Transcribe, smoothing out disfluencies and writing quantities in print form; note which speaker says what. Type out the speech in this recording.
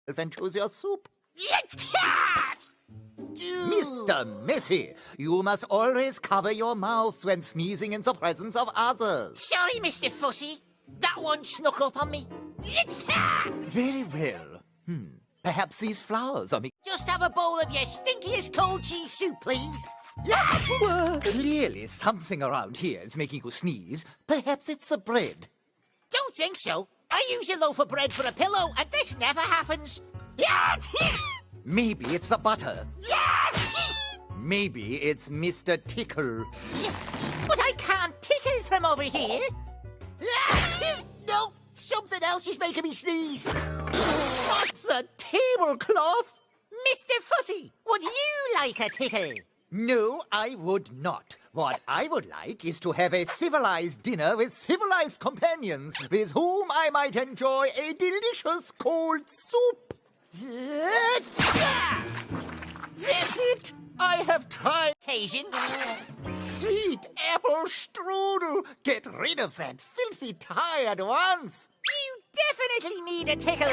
Speaker 1: and choose your soup. Mr. Messy, you must always cover your mouth when sneezing in the presence of others.
Speaker 2: Sorry, Mr. Fussy. That one snuck up on me.
Speaker 1: Very well. Perhaps these flowers are
Speaker 2: Just have a bowl of your stinkiest cold cheese soup, please.
Speaker 1: Well, clearly something around here is making you sneeze. Perhaps it's the bread.
Speaker 2: Don't think so. I use a loaf of bread for a pillow, and this never happens.
Speaker 1: Maybe it's the butter. Maybe it's Mr. Tickle.
Speaker 2: But I can't tickle from over here. No, something else is making me sneeze.
Speaker 1: What's a tablecloth?
Speaker 2: Mr. Fussy, would you like a tickle?
Speaker 1: No, I would not. What I would like is to have a civilized dinner with civilized companions with whom I might enjoy a delicious cold soup. That's it! I have tried
Speaker 2: Occasion.
Speaker 1: sweet apple strudel. Get rid of that filthy tie at once.
Speaker 2: You definitely need a tickle.